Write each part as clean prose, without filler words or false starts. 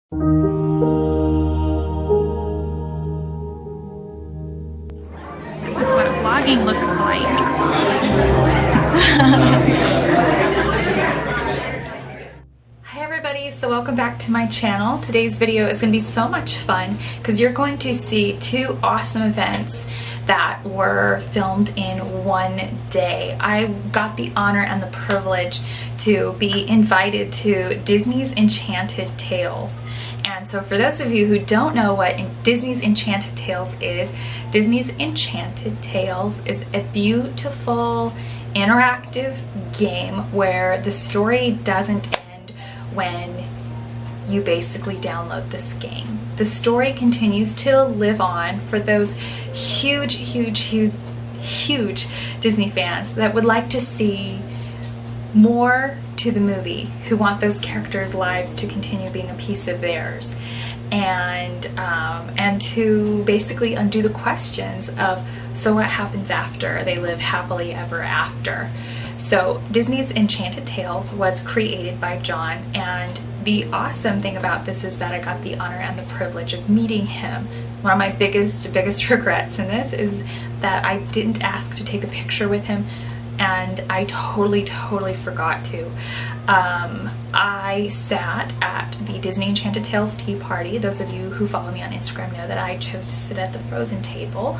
This is what vlogging looks like. Hi everybody, so welcome back to my channel. Today's video is going to be so much fun because you're going to see two awesome events that were filmed in one day. I got the honor and the privilege to be invited to Disney's Enchanted Tales. And so for those of you who don't know what Disney's Enchanted Tales is, Disney's Enchanted Tales is a beautiful interactive game where the story doesn't end when you basically download this game. The story continues to live on for those huge Disney fans that would like to see more to the movie, who want those characters' lives to continue being a piece of theirs, and to basically undo the questions of, so what happens after they live happily ever after. So Disney's Enchanted Tales was created by John, and the awesome thing about this is that I got the honor and the privilege of meeting him. One of my biggest regrets in this is that I didn't ask to take a picture with him, and I totally forgot to. I sat at the Disney Enchanted Tales tea party. Those of you who follow me on Instagram know that I chose to sit at the frozen table,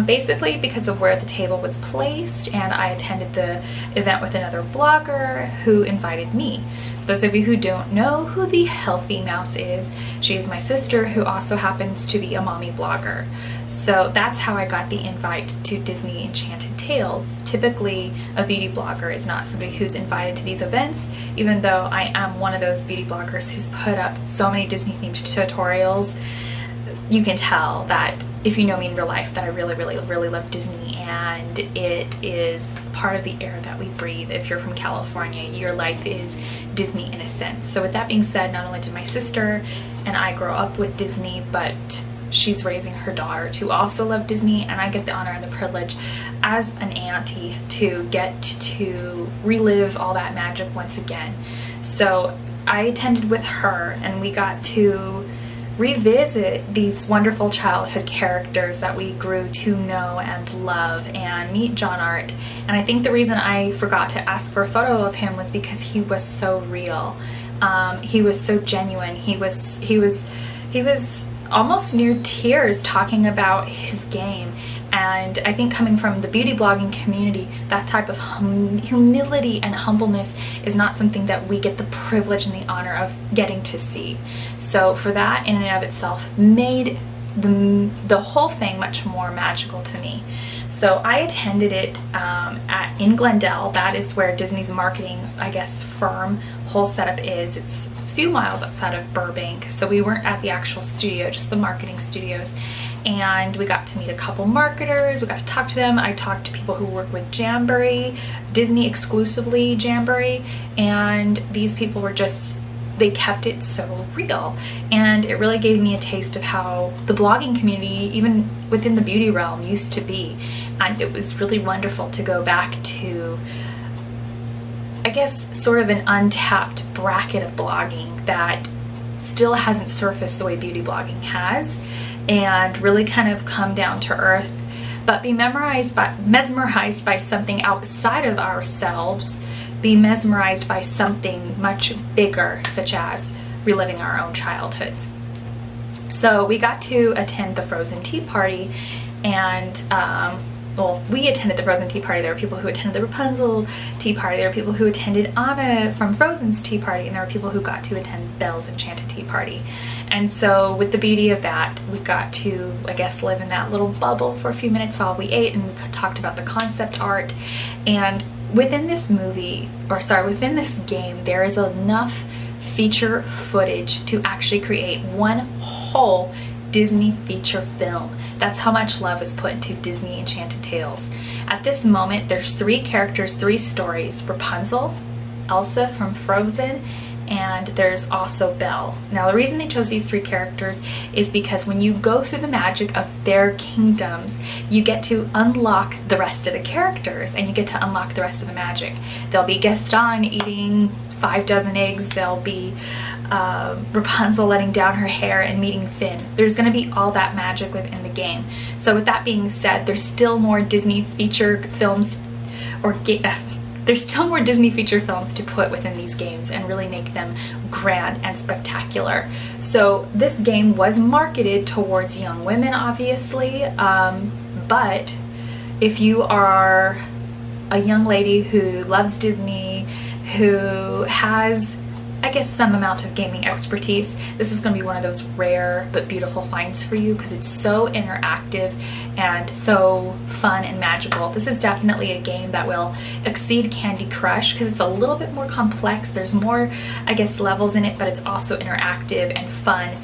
basically because of where the table was placed, and I attended the event with another blogger who invited me. For those of you who don't know who the Healthy Mouse is, she is my sister who also happens to be a mommy blogger. So that's how I got the invite to Disney Enchanted Tales. Typically, a beauty blogger is not somebody who's invited to these events, even though I am one of those beauty bloggers who's put up so many Disney themed tutorials. You can tell that if you know me in real life that I really love Disney, and it is part of the air that we breathe. If you're from California, your life is Disney in a sense. So with that being said, not only did my sister and I grow up with Disney, but she's raising her daughter to also love Disney, and I get the honor and the privilege as an auntie to get to relive all that magic once again. So I attended with her, and we got to revisit these wonderful childhood characters that we grew to know and love, and meet John Art. And I think the reason I forgot to ask for a photo of him was because he was so real. He was so genuine. He was almost near tears talking about his game. And I think coming from the beauty blogging community, that type of humility and humbleness is not something that we get the privilege and the honor of getting to see. So for that in and of itself made the whole thing much more magical to me. So I attended it in Glendale. That is where Disney's marketing, I guess, firm whole setup is. It's a few miles outside of Burbank. So we weren't at the actual studio, just the marketing studios. And we got to meet a couple marketers. We got to talk to them. I talked to people who work with Jamboree, Disney exclusively Jamboree, and these people were just, they kept it so real. And it really gave me a taste of how the blogging community, even within the beauty realm, used to be. And it was really wonderful to go back to, I guess, sort of an untapped bracket of blogging that still hasn't surfaced the way beauty blogging has, and really kind of come down to earth, but be mesmerized by something outside of ourselves, be mesmerized by something much bigger, such as reliving our own childhoods. So we got to attend the Frozen Tea Party, and well, we attended the Frozen Tea Party. There were people who attended the Rapunzel Tea Party. There were people who attended Anna from Frozen's Tea Party, and there were people who got to attend Belle's Enchanted Tea Party. And so with the beauty of that, we got to, I guess, live in that little bubble for a few minutes while we ate, and we talked about the concept art. And within this movie, or sorry, within this game, there is enough feature footage to actually create one whole Disney feature film. That's how much love is put into Disney Enchanted Tales. At this moment, there's 3 characters, 3 stories: Rapunzel, Elsa from Frozen, and there's also Belle. Now, the reason they chose these 3 characters is because when you go through the magic of their kingdoms, you get to unlock the rest of the characters, and you get to unlock the rest of the magic. There'll be Gaston eating 5 dozen eggs. There'll be Rapunzel letting down her hair and meeting Finn. There's going to be all that magic within the game. So with that being said, there's still more Disney feature films there's still more Disney feature films to put within these games and really make them grand and spectacular. So this game was marketed towards young women, obviously, but if you are a young lady who loves Disney, who has, I guess, some amount of gaming expertise, this is going to be one of those rare but beautiful finds for you because it's so interactive and so fun and magical. This is definitely a game that will exceed Candy Crush because it's a little bit more complex. There's more, I guess, levels in it, but it's also interactive and fun,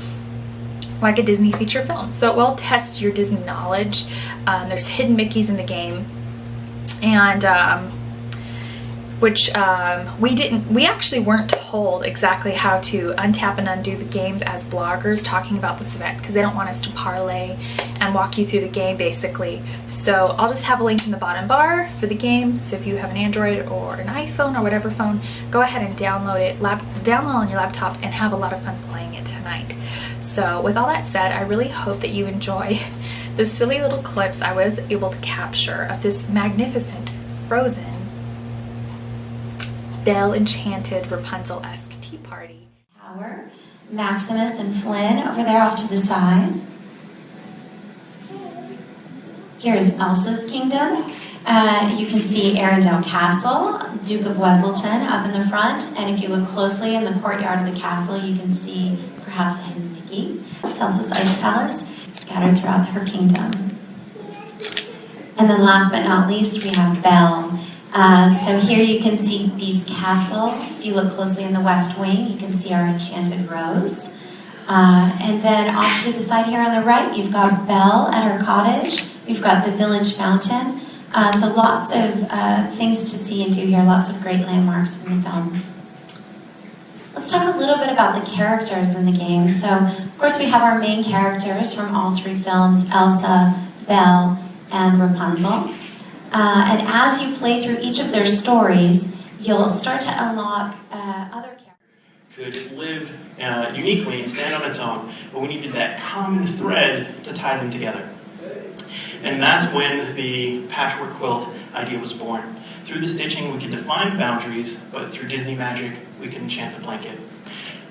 like a Disney feature film. So it will test your Disney knowledge. There's hidden Mickeys in the game, and we actually weren't told exactly how to untap and undo the games as bloggers talking about this event because they don't want us to parlay and walk you through the game basically. So I'll just have a link in the bottom bar for the game. So if you have an Android or an iPhone or whatever phone, go ahead and download it, download on your laptop, and have a lot of fun playing it tonight. So with all that said, I really hope that you enjoy the silly little clips I was able to capture of this magnificent Frozen Belle Enchanted Rapunzel-esque tea party. Tower, Maximus and Flynn over there off to the side. Here's Elsa's kingdom. You can see Arendelle Castle, Duke of Weselton up in the front, and if you look closely in the courtyard of the castle, you can see perhaps a hidden Mickey. Elsa's Ice Palace, scattered throughout her kingdom. And then last but not least, we have Belle. So here you can see Beast Castle. If you look closely in the west wing, you can see our Enchanted Rose. And then off to the side here on the right, you've got Belle and her cottage. We've got the village fountain. So lots of things to see and do here, lots of great landmarks from the film. Let's talk a little bit about the characters in the game. So, of course, we have our main characters from all three films, Elsa, Belle, and Rapunzel. And as you play through each of their stories, you'll start to unlock other characters. Could live uniquely and stand on its own, but we needed that common thread to tie them together. And that's when the patchwork quilt idea was born. Through the stitching, we could define boundaries, but through Disney magic, we could enchant the blanket.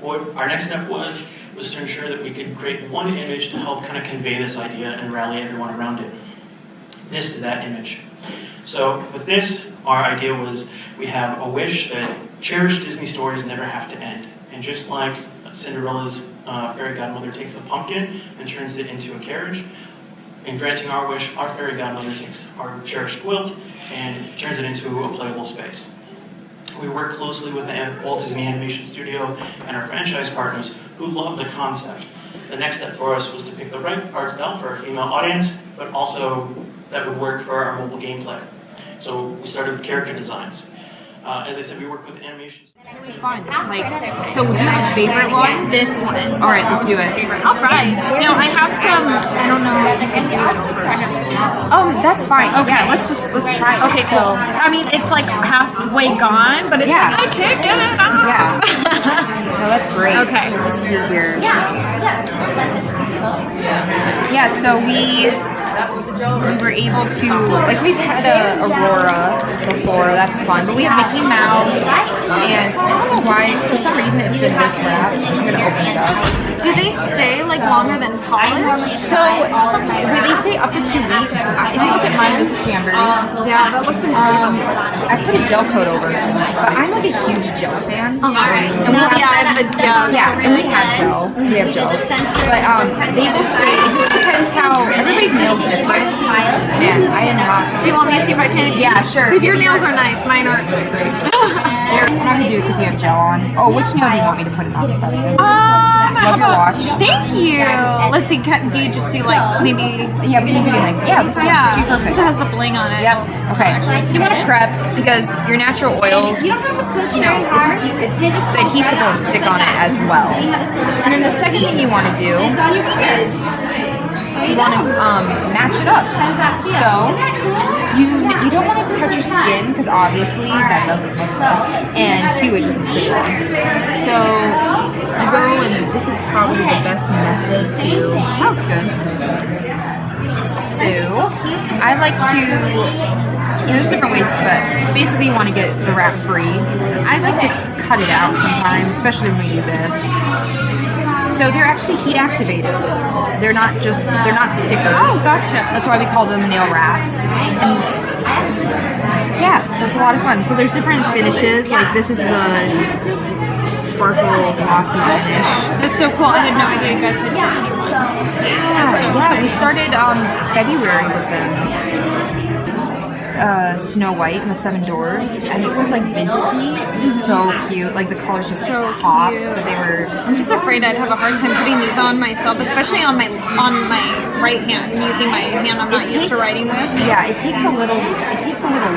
What our next step was to ensure that we could create one image to help kind of convey this idea and rally everyone around it. This is that image. So with this, our idea was we have a wish that cherished Disney stories never have to end. And just like Cinderella's fairy godmother takes a pumpkin and turns it into a carriage, in granting our wish, our fairy godmother takes our cherished quilt and turns it into a playable space. We work closely with the Walt Disney Animation Studio and our franchise partners who love the concept. The next step for us was to pick the right art style for our female audience, but also that would work for our mobile gameplay. So we started with character designs. As I said, we work with animation. Fun. Like, so do you have a favorite one? This one. All right, let's do it. All right. Now I have some. I don't know. That's fine. Okay, yeah, let's try it. Okay, cool. I mean, it's like halfway gone, but it's Yeah. like I can't get it off. Yeah. No, that's great. Okay. Let's see here. Yeah. Yeah. So we were able to, like, we've had a Aurora before. That's fun. But we have Mickey Mouse, and I don't know why. For some reason, it's been miswrapped. I'm gonna open it up. Do they stay like longer than college? So they stay up to 2 weeks. If you look at mine, this is Jamboree. Yeah, that looks insane. I put a gel coat over it, but I'm like a huge gel fan. And we have and we have gel. We have gel. But they will say it just depends how everybody's nails are different. And I am not. Do you want me to see if I can? Yeah, sure. Because your nails are nice, mine aren't. Here, I'm gonna do it because you have gel on. Oh, which nail do you want me to put it on? Love your watch. Thank you. Let's see. Do you just do like maybe? Yeah, we can do like this one. Yeah, Perfect. it has the bling on it. Yep. Okay. So you want to prep because your natural oils, You don't have to push you know, it's the adhesive will stick on it as well. And then the second thing you want to do is you want to match it up. So you don't want it to touch your skin because obviously that doesn't look up, and two, it doesn't stay on. So you go, and this is probably the best method to. That looks good. So I like to. There's different ways, but basically you want to get the wrap free. I like to cut it out sometimes, especially when we do this. So they're actually heat activated. They're not stickers. Oh, gotcha. That's why we call them nail wraps. And yeah, so it's a lot of fun. So there's different finishes. Like this is the sparkle glossy finish. That's so cool. I had no idea you guys had Disney ones. Yeah, we started February with them. Snow White and the Seven Dwarfs, and it was like vintagey. It was so cute. Like the colors just So popped, cute. but they were. I'm just afraid I'd have a hard time putting these on myself, especially on my right hand, using my hand I'm not used to writing with. Yeah, it takes a little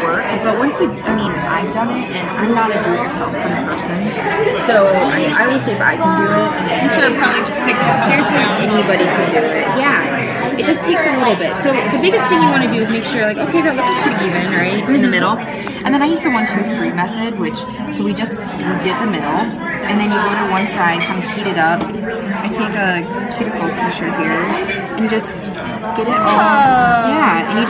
work, but once you, I've done it, and I'm not a do-it-yourself kind of person, so I always say if I can do it, I'm sure it probably just takes a seriously anybody can do it. Yeah, it just takes a little bit. So the biggest thing you want to do is make sure, like, okay, that looks pretty even, right, in the middle, and then I use the 1-2-3 method, so we get the middle, and then you go to one side, kind of heat it up. I take a cuticle pusher here and just get it all. Yeah, and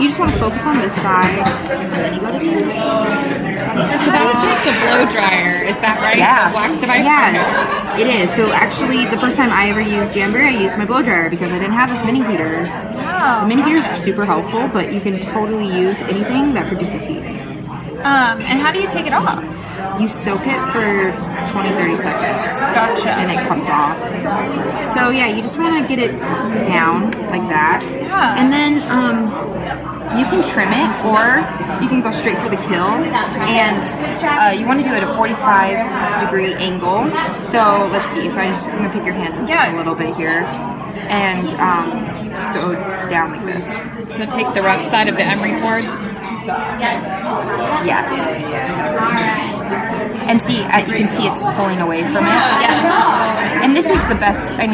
you just want to focus on this side, and then you go to the other side. So that's just a blow dryer, is that right? Yeah. The black device? Yeah, it is. So actually, the first time I ever used Jamboree, I used my blow dryer because I didn't have this mini heater. The mini heaters are super helpful, but you can totally use anything that produces heat. And how do you take it off? You soak it for 20-30 seconds. Gotcha. And it comes off. So yeah, you just want to get it down like that. Yeah. And then you can trim it, or you can go straight for the kill. And you want to do it at a 45-degree angle. So let's see, I'm going to pick your hands up just a little bit here. And just go down like this. So take the rough side of the emery board. Yes. And see, you can see it's pulling away from it. Yes. And this is the best. It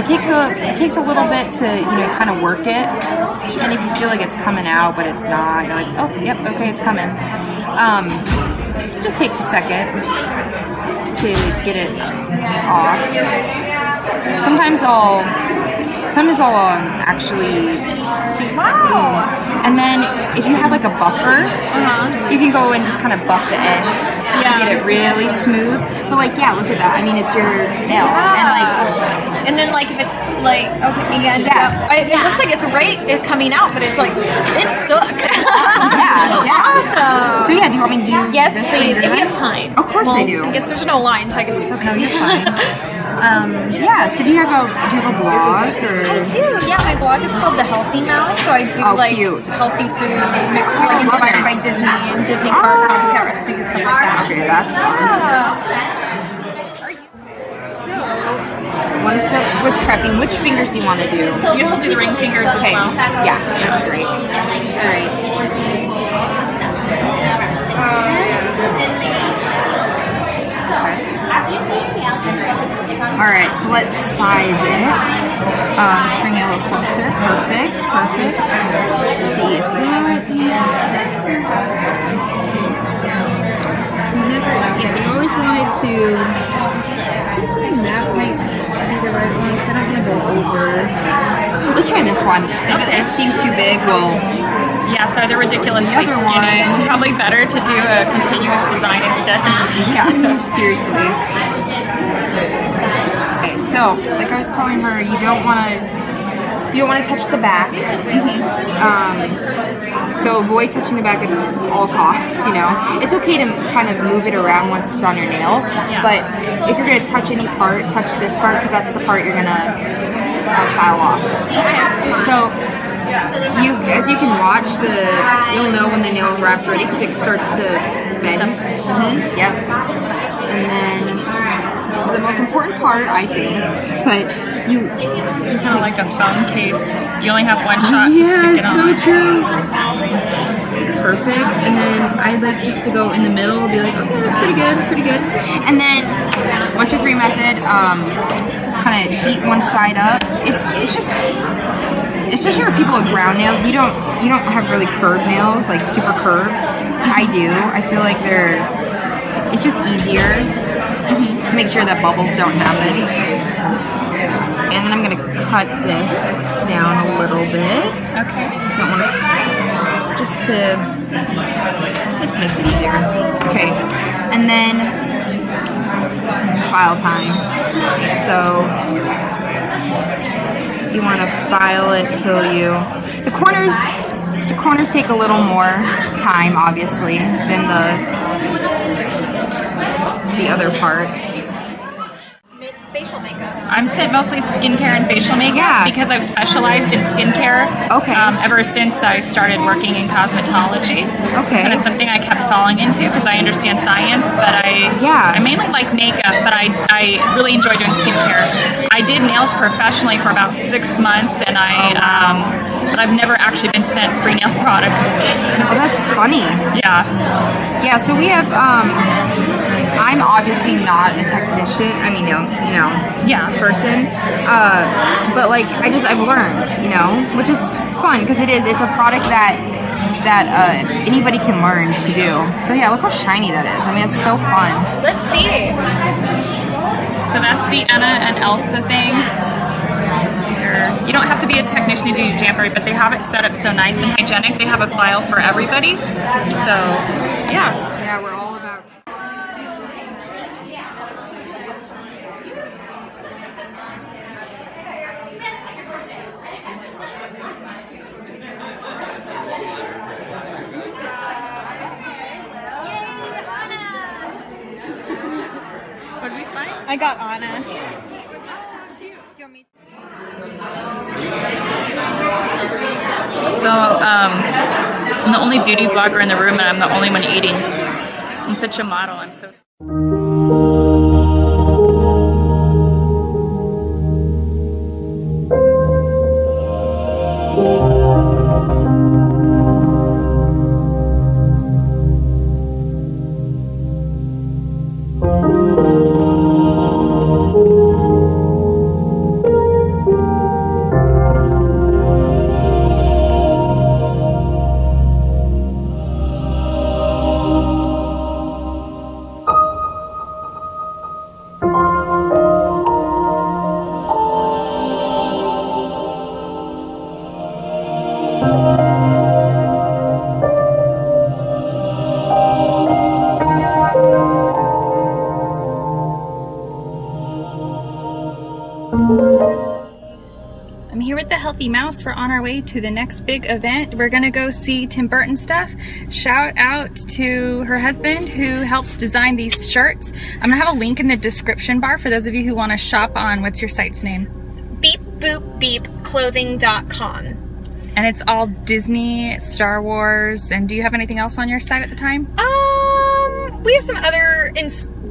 takes a little bit to kind of work it. And if you feel like it's coming out but it's not, you're like, oh, yep, okay, it's coming. It just takes a second to get it off. Sometimes I'll actually see. Wow. And then if you have like a buffer, you can go and just kind of buff the ends to get it really smooth. But like, yeah, look at that. It's your nail. And then like if it's like, okay, it looks like it's coming out, but it's like, it's still yeah. Awesome. So yeah, do you want me to do this? Please, if you have time. Of course I do. I guess there's no lines, I guess it's okay. No, you're fine. Yeah, so do you have a blog? Or? I do, yeah, my blog is called The Healthy Mouse, so I do cute. healthy food mixed with like inspired by Disney and Disney park copycat recipes, stuff like that. Okay, that's fun. One step with prepping, which fingers do you want to do? I guess I'll do the ring fingers as well. Yeah, that's great. Alright. Alright, so let's size it. Just bring it a little closer. Perfect. Let's see if that. So you always wanted to. That might be the right one, because I don't want to go over. Let's try this one. If it seems too big, we'll. Yeah, so they're ridiculously skinny. It's probably better to do a continuous design instead. Yeah, seriously. Okay, so like I was telling her, you don't want to touch the back. So avoid touching the back at all costs. It's okay to kind of move it around once it's on your nail, but if you're gonna touch any part, touch this part, because that's the part you're gonna file off. So. As you can watch, you'll know when the nail is wrapped ready because it starts to bend. Yep. And then This is the most important part, I think. But you just Kind of like a phone case. You only have one shot to stick it on. so true. Perfect. And then I like just to go in the middle, be like, okay, that's pretty good, pretty good. And then 1, 2, 3 method, kind of heat one side up. It's just, especially for people with brown nails, you don't have really curved nails, like super curved. I do. I feel like it's just easier to make sure that bubbles don't happen. And then I'm gonna cut this down a little bit. Okay. Don't want to, it just makes it easier. Okay, and then file time. So you want to file it till the corners take a little more time, obviously, than the other part. Facial makeup. I'm mostly skincare and facial makeup because I've specialized in skincare ever since I started working in cosmetology. It's kind of something I kept falling into because I understand science, but I mainly like makeup, but I really enjoy doing skincare. I did nails professionally for about 6 months, and but I've never actually been sent free nail products. Oh, that's funny. Yeah, so we have, I'm obviously not a technician, I mean, person, but like, I've learned, which is fun, because it's a product that anybody can learn to do. So yeah, look how shiny that is. I mean, it's so fun. Let's see. So that's the Anna and Elsa thing. You don't have to be a technician to do Jamboree, but they have it set up so nice and hygienic. They have a file for everybody. So, yeah. Yeah, we're all about... What did we find? I got Anna. So, I'm the only beauty vlogger in the room, and I'm the only one eating. I'm such a model. I'm so... I'm here with the Healthy Mouse. We're on our way to the next big event. We're gonna go see Tim Burton stuff. Shout out to her husband who helps design these shirts. I'm gonna have a link in the description bar for those of you who wanna shop on, what's your site's name? beepboopbeepclothing.com. And it's all Disney, Star Wars, and do you have anything else on your site at the time? We have some other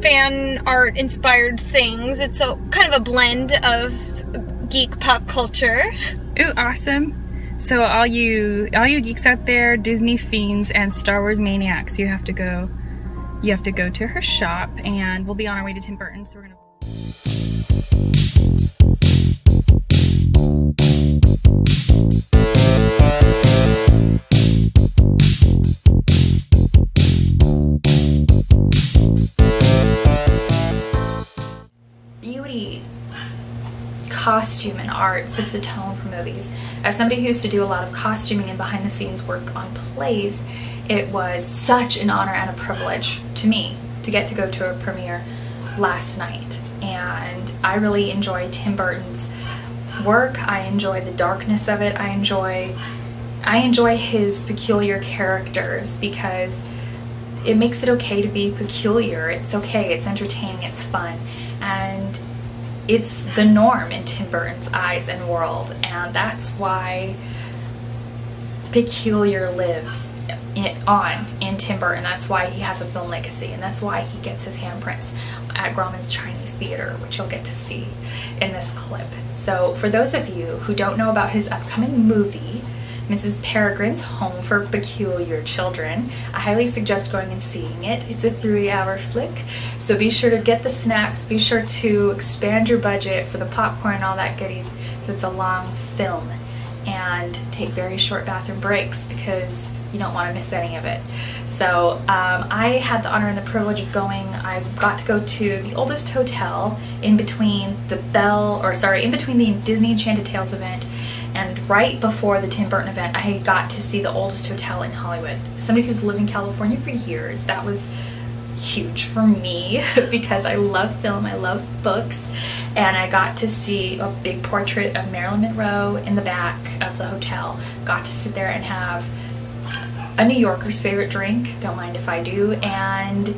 fan art inspired things. It's kind of a blend of geek pop culture. Ooh, awesome. So all you geeks out there, Disney fiends and Star Wars maniacs, you have to go to her shop, and we'll be on our way to Tim Burton, so we're gonna... Beauty, costume, and art sets the tone for movies. As somebody who used to do a lot of costuming and behind the scenes work on plays, it was such an honor and a privilege to me to get to go to a premiere last night. And I really enjoy Tim Burton's work. I enjoy the darkness of it. I enjoy his peculiar characters because it makes it okay to be peculiar. It's okay, it's entertaining, it's fun. And it's the norm in Tim Burton's eyes and world, and that's why peculiar lives. in Tim Burton. That's why he has a film legacy, and that's why he gets his handprints at Grauman's Chinese Theater, which you'll get to see in this clip. So for those of you who don't know about his upcoming movie, Mrs. Peregrine's Home for Peculiar Children, I highly suggest going and seeing it. It's a 3-hour flick, so be sure to get the snacks, be sure to expand your budget for the popcorn and all that goodies, because it's a long film, and take very short bathroom breaks because you don't want to miss any of it. So I had the honor and the privilege of going. I got to go to the oldest hotel in between the in between the Disney Enchanted Tales event and right before the Tim Burton event. I got to see the oldest hotel in Hollywood. Somebody who's lived in California for years, that was huge for me because I love film, I love books, and I got to see a big portrait of Marilyn Monroe in the back of the hotel. Got to sit there and have a New Yorker's favorite drink, don't mind if I do, and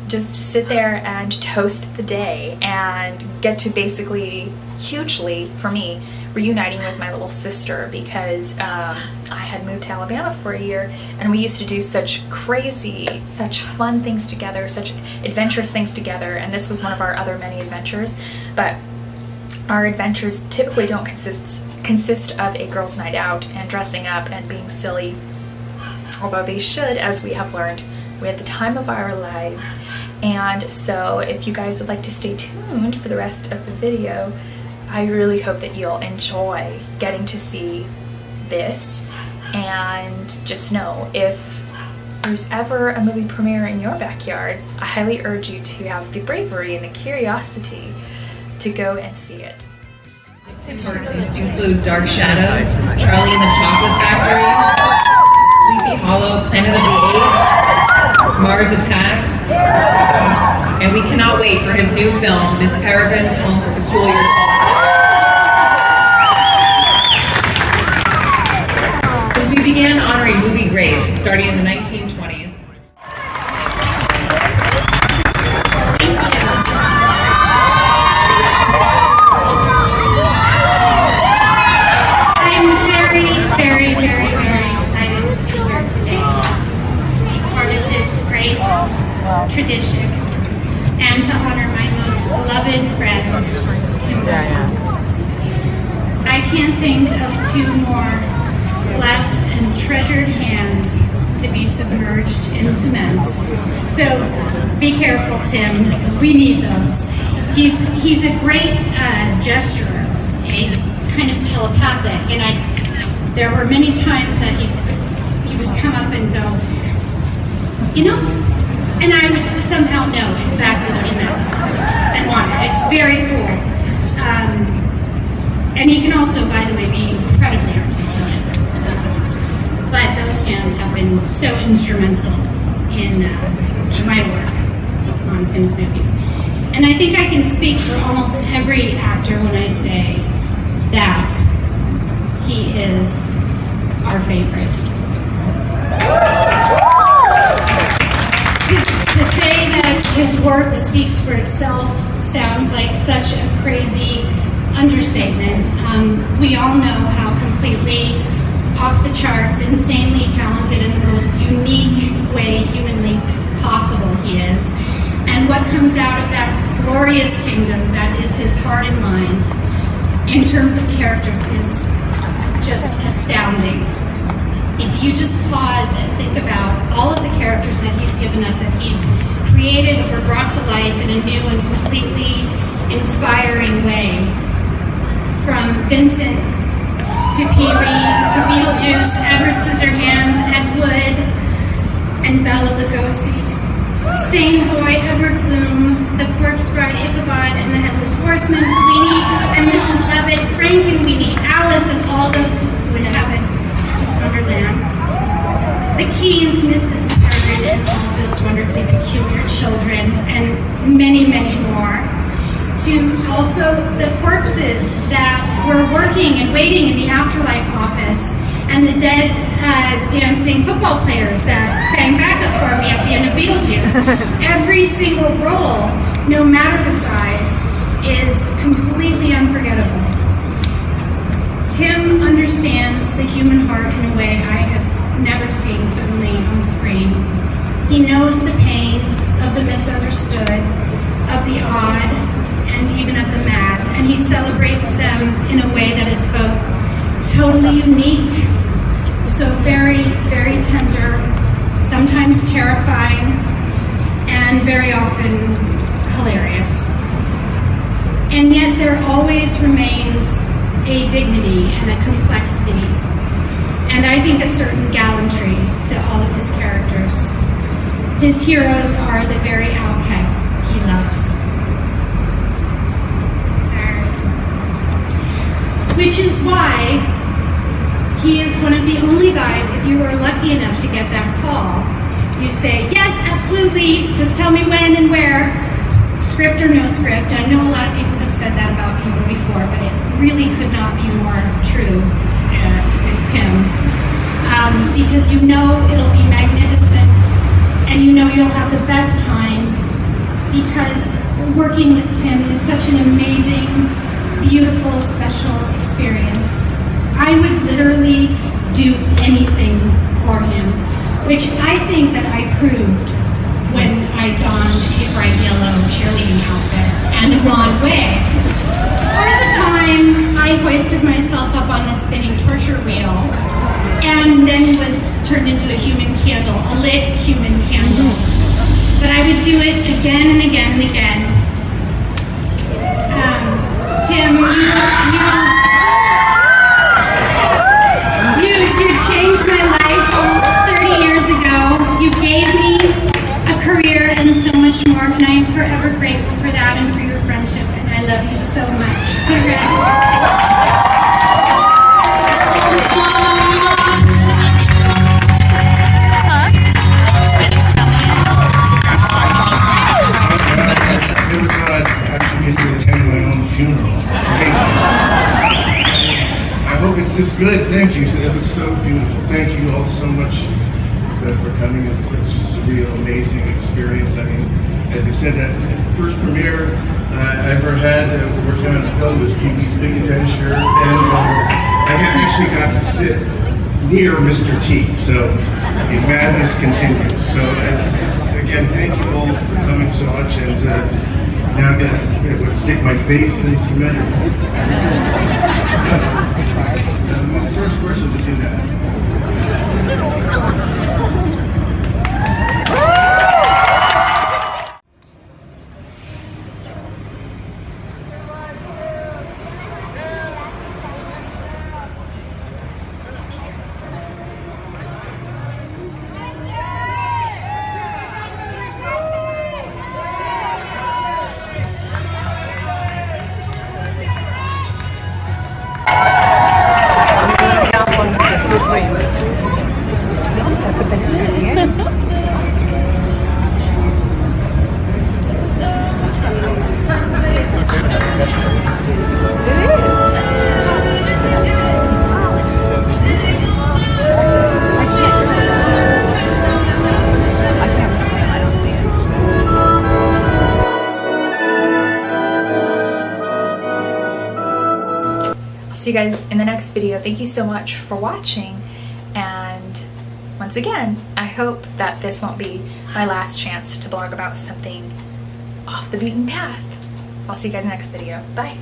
just sit there and toast the day and get to basically, hugely for me, reuniting with my little sister, because I had moved to Alabama for a year and we used to do such crazy, such fun things together, such adventurous things together, and this was one of our other many adventures. But our adventures typically don't consist of a girls' night out and dressing up and being silly, although they should, as we have learned. We had the time of our lives. And so if you guys would like to stay tuned for the rest of the video, I really hope that you'll enjoy getting to see this. And just know, if there's ever a movie premiere in your backyard, I highly urge you to have the bravery and the curiosity to go and see it. Tim Burton include Dark Shadows, Charlie and the Chocolate Factory, Sleepy Hollow, Planet of the Apes, Mars Attacks, and we cannot wait for his new film, Miss Peregrine's Home for Peculiar Children. Since we began honoring movie greats starting in the 1920s, tradition, and to honor my most beloved friend, Tim Burton. I can't think of two more blessed and treasured hands to be submerged in cement. So be careful, Tim, because we need those. He's a great gesturer. He's kind of telepathic, and there were many times that he would come up and go, you know. And I would somehow know exactly what he meant and wanted. It's very cool. And he can also, by the way, be incredibly articulate. But those hands have been so instrumental in my work on Tim's movies. And I think I can speak for almost every actor when I say that he is our favorite. To say that his work speaks for itself sounds like such a crazy understatement. We all know how completely off the charts, insanely talented, in the most unique way humanly possible he is. And what comes out of that glorious kingdom that is his heart and mind, in terms of characters, is just astounding. If you just pause and think about all of the characters that he's given us, that he's created or brought to life in a new and completely inspiring way, from Vincent to Pee-wee to Beetlejuice, Edward Scissorhands, Ed Wood, and Bela Lugosi, Stain Boy, Edward Bloom, the Corpse Bride, Ichabod, and the Headless Horseman, Sweeney and Mrs. Lovett, Frank and Weenie, Alice, and all those who would inhabit Wonderland, the Keys, Mrs. Peregrine, and all those wonderfully peculiar children, and many, many more. To also the corpses that were working and waiting in the afterlife office, and the dead dancing football players that sang backup for me at the end of Beetlejuice. Every single role, no matter the size, is completely unforgettable. Tim understands the human heart in a way I have never seen, certainly screen. He knows the pain of the misunderstood, of the odd, and even of the mad, and he celebrates them in a way that is both totally unique, so very, very tender, sometimes terrifying, and very often hilarious. And yet there always remains a dignity and a complexity, and I think a certain gallantry to all of his characters. His heroes are the very outcasts he loves. Which is why he is one of the only guys, if you were lucky enough to get that call, you say, yes, absolutely, just tell me when and where, script or no script. I know a lot of people have said that about people before, but it really could not be more true with Tim. Because you know it'll be magnificent, and you know you'll have the best time, because working with Tim is such an amazing, beautiful, special experience. I would literally do anything for him, which I think that I proved when I donned a bright yellow cheerleading outfit and a blonde wig. Or the time I hoisted myself up on the spinning torture wheel and then was turned into a human candle, a lit human candle. But I would do it again and again and again. Tim, you changed my life almost 30 years ago. You gave me a career and so much more, and I am forever grateful for that and for your friendship, and I love you so much. It was not actually get to attend my own funeral. It's amazing. I hope it's this good. Thank you. That was so beautiful. Thank you all so much for coming. It's such a surreal, amazing experience. I mean, as I said, that first premiere I ever had working on a film was Pee-wee's Big Adventure, and I actually got to sit near Mr. T. So the madness continues. So it's again, thank you all for coming so much, and now I'm gonna stick my face in cement. I'm the first person to do that. See you guys in the next video. Thank you so much for watching, and once again, I hope that this won't be my last chance to blog about something off the beaten path. I'll see you guys in the next video. Bye.